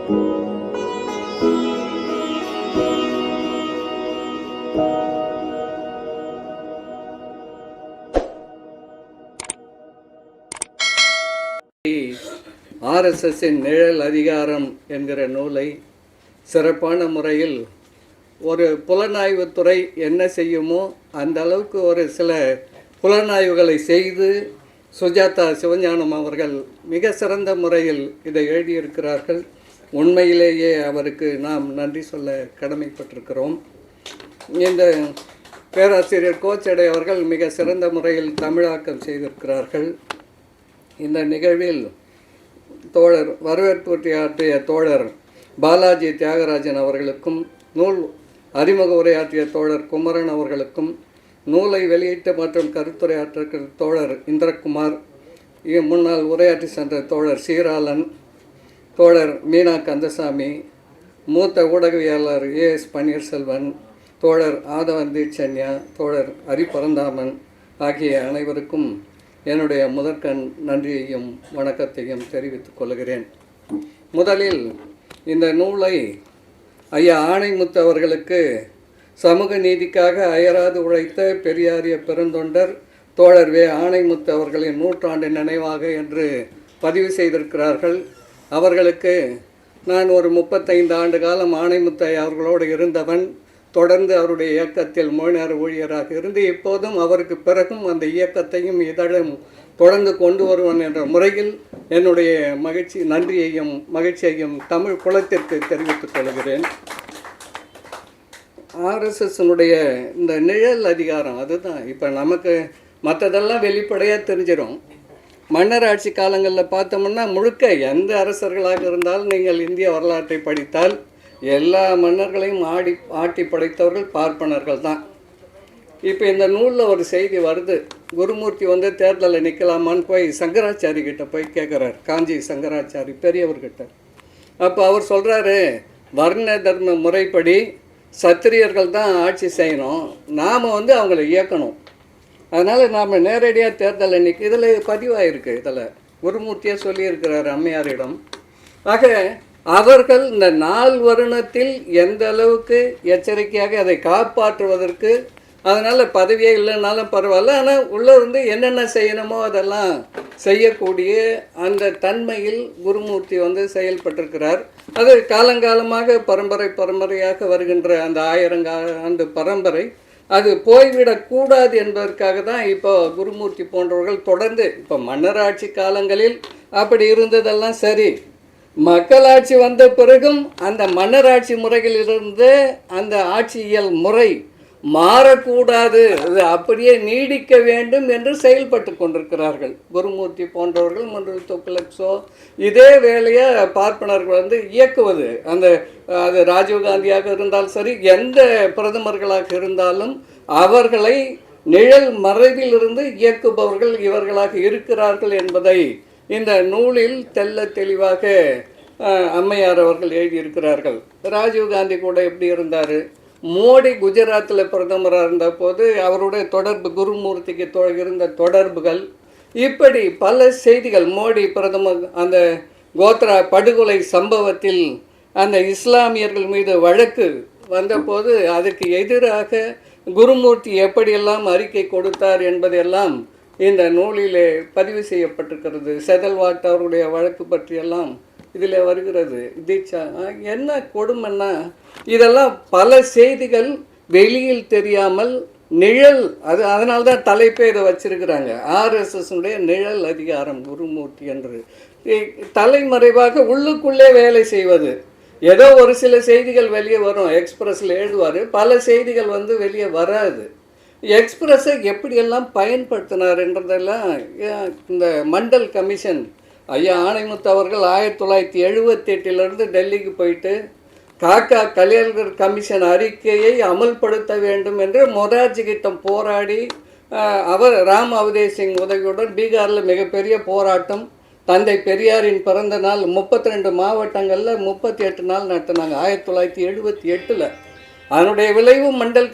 ஆர்எஸ்எஸ்ஸின் நிழல் அதிகாரம் என்கிற நூலை சிறப்பான முறையில் ஒரு புலனாய்வுத்துறை என்ன செய்யுமோ அந்த அளவுக்கு ஒரு சில புலனாய்வுகளை செய்து சுஜாதா சிவஞானம் அவர்கள் மிக சிறந்த முறையில் இதை எழுதியிருக்கிறார்கள். உண்மையிலேயே அவருக்கு நாம் நன்றி சொல்ல கடமைப்பட்டிருக்கிறோம். இந்த பேராசிரியர் கோச்சடை அவர்கள் மிக சிறந்த முறையில் தமிழாக்கம் செய்திருக்கிறார்கள். இந்த நிகழ்வில் தோழர் வரவேற்புரையாற்றிய தோழர் பாலாஜி தியாகராஜன் அவர்களுக்கும், நூல் அறிமுக உரையாற்றிய தோழர் குமரன் அவர்களுக்கும், நூலை வெளியிட்ட மற்றும் கருத்துரையாற்றிய தோழர் இந்திரகுமார், முன்னாள் உரையாற்றி சென்ற தோழர் சீராளன், தோழர் மீனா கந்தசாமி, மூத்த ஊடகவியலாளர் ஏஎஸ் பன்னீர்செல்வன், தோழர் ஆதவன் தீட்சண்யா, தோழர் ஹரிபரந்தாமன் ஆகிய அனைவருக்கும் என்னுடைய முதற்கண் நன்றியையும் வணக்கத்தையும் தெரிவித்துக் கொள்கிறேன். முதலில் இந்த நூலை ஐயா ஆணைமுத்து அவர்களுக்கு சமூக நீதிக்காக அயராது உழைத்த பெரியாரிய பெருந்தொண்டர் தோழர் வே ஆணைமுத்து அவர்களின் நூற்றாண்டு நினைவாக என்று பதிவு செய்திருக்கிறார்கள். அவர்களுக்கு நான் ஒரு 35 ஆண்டு காலம் ஆணைமுத்து அவர்களோடு இருந்தவன். தொடர்ந்து அவருடைய இயக்கத்தில் மொழிநேர ஊழியராக இருந்து இப்போதும் அவருக்கு பிறகும் அந்த இயக்கத்தையும் இதழும் தொடர்ந்து கொண்டு வருவன் என்ற முறையில் என்னுடைய நன்றியையும் மகிழ்ச்சியையும் தமிழ் குலத்திற்கு தெரிவித்துக் கொள்கிறேன். ஆர்எஸ்எஸ்னுடைய இந்த நிழல் அதிகாரம் அதுதான். இப்போ நமக்கு மற்றதெல்லாம் வெளிப்படையாக தெரிஞ்சிடும். மன்னர் ஆட்சி காலங்களில் பார்த்தோம்னா முழுக்க எந்த அரசர்களாக இருந்தாலும் நீங்கள் இந்திய வரலாற்றை படித்தால் எல்லா மன்னர்களையும் ஆட்டி படைத்தவர்கள் பார்ப்பனர்கள் தான். இப்போ இந்த நூலில் ஒரு செய்தி வருது. குருமூர்த்தி தேர்தலில் நிற்கலாமான்னு போய் சங்கராச்சாரி கிட்ட போய் கேட்குறார். காஞ்சி சங்கராச்சாரி பெரியவர்கிட்ட. அப்போ அவர் சொல்கிறாரு, வர்ண தர்ம முறைப்படி சத்திரியர்கள் தான் ஆட்சி செய்யணும், நாம் அவங்கள இயக்கணும். அதனால் நாம் நேரடியாக தேர்தலில் இதில் பதிவாயிருக்கு. இதில் குருமூர்த்தியே சொல்லியிருக்கிறார் அம்மையாரிடம். ஆக அவர்கள் இந்த 4 வருணத்தில் எந்த அளவுக்கு எச்சரிக்கையாக அதை காப்பாற்றுவதற்கு, அதனால் பதவியே இல்லைன்னாலும் பரவாயில்ல, ஆனால் உள்ளே என்னென்ன செய்யணுமோ அதெல்லாம் செய்யக்கூடிய அந்த தன்மையில் குருமூர்த்தி செயல்பட்டிருக்கிறார். அது காலங்காலமாக பரம்பரையாக வருகின்ற அந்த 1000 ஆண்டு பரம்பரை அது போய்விடக்கூடாது என்பதற்காக தான் இப்போ குருமூர்த்தி போன்றவர்கள் தொடர்ந்து, இப்போ மன்னராட்சி காலங்களில் அப்படி இருந்ததெல்லாம் சரி, மக்களாட்சி வந்த பிறகும் அந்த மன்னராட்சி முறைகளிலிருந்து அந்த ஆட்சியியல் முறை மாறக்கூடாது, அது அப்படியே நீடிக்க வேண்டும் என்று செயல்பட்டு கொண்டிருக்கிறார்கள் குருமூர்த்தி போன்றவர்கள். மன்றல் தொக்குலக்ஸோ இதே வேலையை பார்ப்பனர்கள் இயக்குவது. அது ராஜீவ்காந்தியாக இருந்தாலும் சரி, எந்த பிரதமர்களாக இருந்தாலும் அவர்களை நிழல் மறைவிலிருந்து இயக்குபவர்கள் இவர்களாக இருக்கிறார்கள் என்பதை இந்த நூலில் தெல்ல தெளிவாக அம்மையார் அவர்கள் எழுதியிருக்கிறார்கள். ராஜீவ்காந்தி கூட எப்படி இருந்தார், மோடி குஜராத்தில் பிரதமராக இருந்த போது அவருடைய தொடர்பு, குருமூர்த்திக்கு இருந்த தொடர்புகள், இப்படி பல செய்திகள். மோடி பிரதமர் அந்த கோத்ரா படுகொலை சம்பவத்தில் அந்த இஸ்லாமியர்கள் மீது வழக்கு வந்தபோது அதற்கு எதிராக குருமூர்த்தி எப்படியெல்லாம் அறிக்கை கொடுத்தார் என்பதெல்லாம் இந்த நூலிலே பதிவு செய்யப்பட்டிருக்கிறது. செதல்வாட் அவருடைய வழக்கு பற்றியெல்லாம் இதில் வருகிறது. தீட்சா என்ன கொடுமைன்னா, இதெல்லாம் பல செய்திகள் வெளியில் தெரியாமல் நிழல், அதனால்தான் தலைப்பே இதை வச்சிருக்கிறாங்க, ஆர்எஸ்எஸ்னுடைய நிழல் அதிகாரம் குருமூர்த்தி என்று. தலைமறைவாக உள்ளுக்குள்ளே வேலை செய்வது. ஏதோ ஒரு சில செய்திகள் வெளியே வரும், எக்ஸ்பிரஸில் எழுதுவார், பல செய்திகள் வெளியே வராது. எக்ஸ்பிரஸை எப்படியெல்லாம் பயன்படுத்தினார் என்றதெல்லாம் இந்த மண்டல் கமிஷன் ஐயா ஆணைமுத்து அவர்கள் 1978 டெல்லிக்கு போயிட்டு காக்கா கலியல்கர் கமிஷன் அறிக்கையை அமல்படுத்த வேண்டும் என்று மொரார்ஜி கிட்ட போராடி, அவர் ராம் அவதேஷ் சிங் உதவியுடன் பீகாரில் மிகப்பெரிய போராட்டம், தந்தை பெரியாரின் பிறந்த நாள் 32 மாவட்டங்களில் 38 நாள் நடத்தினாங்க 1978. அதனுடைய விளைவு மண்டல்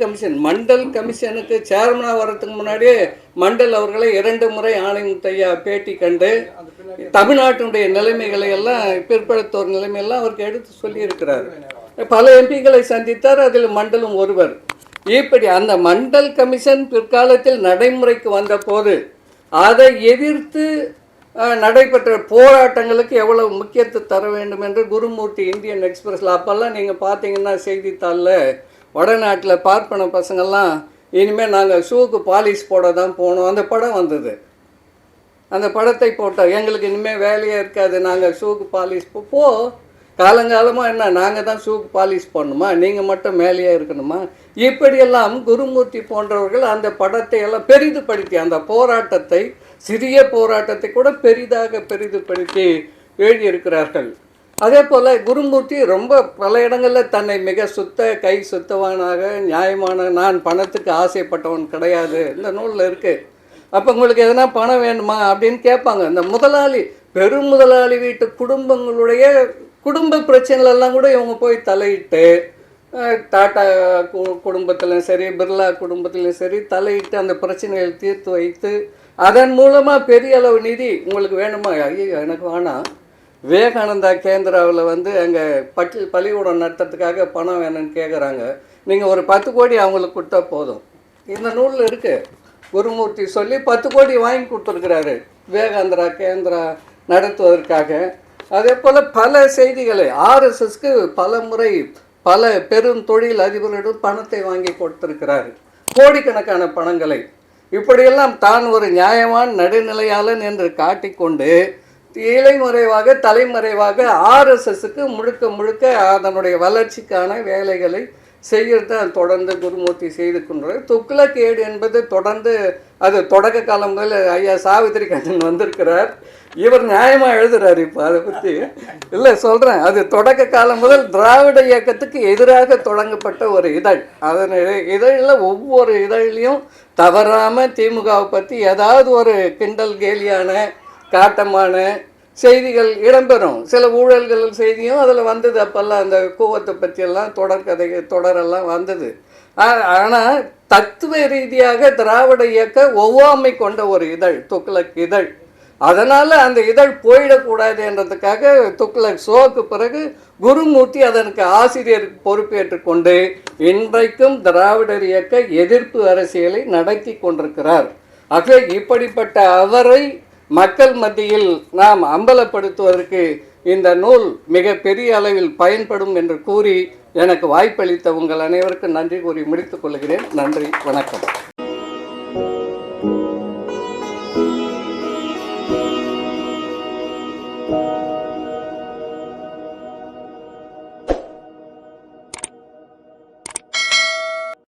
கமிஷனுக்கு சேர்மனாக வர்றதுக்கு முன்னாடியே மண்டல் அவர்களை 2 முறை ஆணைமுத்தையா பேட்டி கண்டு தமிழ்நாட்டினுடைய நிலைமைகளை எல்லாம் பிற்படுத்தோர் நிலைமையெல்லாம் அவருக்கு எடுத்து சொல்லியிருக்கிறார். பல எம்பிக்களை சந்தித்தார், அதில் மண்டலும் ஒருவர். இப்படி அந்த மண்டல் கமிஷன் பிற்காலத்தில் நடைமுறைக்கு வந்த போது அதை எதிர்த்து நடைபெற்ற போராட்டங்களுக்கு எவ்வளவு முக்கியத்துவம் தர வேண்டும் என்று குருமூர்த்தி இந்தியன் எக்ஸ்பிரஸில் அப்போல்லாம் நீங்கள் பார்த்தீங்கன்னா செய்தித்தாளில் வடநாட்டில் பார்ப்பன பசங்கள்லாம் இனிமேல் நாங்கள் ஷூக்கு பாலிஷ் போட தான் போனோம், அந்த படம் வந்தது. அந்த படத்தை போட்டோம், எங்களுக்கு இனிமேல் வேலையே இருக்காது, நாங்கள் ஷூக்கு பாலிஷ் காலங்காலமாக என்ன நாங்கள் தான் ஷூக்கு பாலிஷ் பண்ணணுமா, நீங்கள் மட்டும் மேலேயே இருக்கணுமா? இப்படியெல்லாம் குருமூர்த்தி போன்றவர்கள் அந்த படத்தை எல்லாம் பெரிதுபடுத்தி அந்த போராட்டத்தை, சிறிய போராட்டத்தை கூட பெரிதுபடுத்தி எழுதியிருக்கிறார்கள். அதே போல் குருமூர்த்தி ரொம்ப பல இடங்களில் தன்னை மிக கை சுத்தவானாக நியாயமான, நான் பணத்துக்கு ஆசைப்பட்டவன் கிடையாது, இந்த நூலில் இருக்குது. அப்போ உங்களுக்கு எதனா பணம் வேணுமா அப்படின்னு கேட்பாங்க. இந்த பெரும் முதலாளி வீட்டு குடும்பங்களுடைய குடும்ப பிரச்சனைலாம் கூட இவங்க போய் தலையிட்டு, டாட்டா குடும்பத்திலும் சரி, பிர்லா குடும்பத்திலும் சரி தலையிட்டு அந்த பிரச்சனைகளை தீர்த்து வைத்து அதன் மூலமாக பெரிய அளவு நிதி உங்களுக்கு வேணுமா, ஐயோ எனக்கு வேணாம், விவேகானந்தா கேந்திராவில் அங்கே பள்ளிக்கூடம் நடத்துறதுக்காக பணம் வேணும்னு கேட்குறாங்க, நீங்கள் ஒரு 10 கோடி அவங்களுக்கு கொடுத்தா போதும். இந்த நூலில் இருக்குது. குருமூர்த்தி சொல்லி 10 கோடி வாங்கி கொடுத்துருக்கிறாரு விவேகானந்தா கேந்திரா நடத்துவதற்காக. அதே போல் பல செய்திகளை ஆர்எஸ்எஸ்க்கு பல முறை பல பெரும் தொழில் அதிபர்களிடம் பணத்தை வாங்கி கொடுத்திருக்கிறார், கோடிக்கணக்கான பணங்களை. இப்படியெல்லாம் தான் ஒரு நியாயமான நடுநிலையாளன் என்று காட்டிக்கொண்டு தலைமறைவாக ஆர்எஸ்எஸ்க்கு முழுக்க அதனுடைய வளர்ச்சிக்கான வேலைகளை செய்யறத தொடர்ந்து குருமூர்த்தி செய்து கொண்டார். துக்ளக் ஏடு என்பது தொடர்ந்து அது தொடக்க காலம் முதல் ஐயா சாவித்திரி கண்ணன் வந்திருக்கிறார், இவர் நியாயமாக எழுதுறாரு. இப்போ அதை பற்றி இல்லை சொல்கிறேன், அது தொடக்க காலம் முதல் திராவிட இயக்கத்துக்கு எதிராக தொடங்கப்பட்ட ஒரு இதழ். அதன் இதழில் ஒவ்வொரு இதழ்லையும் தவறாமல் திமுகவை பற்றி ஏதாவது ஒரு கிண்டல் கேலியான காட்டமான செய்திகள் இடம்பெறும். சில ஊழல்கள் செய்தியும் அதில் வந்தது. அப்போல்லாம் அந்த கூவத்தை பற்றியெல்லாம் தொடரெல்லாம் வந்தது. ஆனால் தத்துவ ரீதியாக திராவிட இயக்க ஒவ்வாமை கொண்ட ஒரு இதழ் துக்ளக் இதழ். அதனால் அந்த இதழ் போயிடக்கூடாது என்றதுக்காக துக்ளக் ஷோக்கு பிறகு குருமூர்த்தி அதற்கு ஆசிரியர் பொறுப்பேற்று கொண்டு இன்றைக்கும் திராவிடர் இயக்க எதிர்ப்பு அரசியலை நடத்தி கொண்டிருக்கிறார். ஆகவே இப்படிப்பட்ட அவரை மக்கள் மத்தியில் நாம் அம்பலப்படுத்துவதற்கு இந்த நூல் மிக பெரிய அளவில் பயன்படும் என்று கூறி எனக்கு வாய்ப்பளித்த உங்கள் அனைவருக்கும் நன்றி கூறி முடித்துக் கொள்கிறேன். நன்றி, வணக்கம்.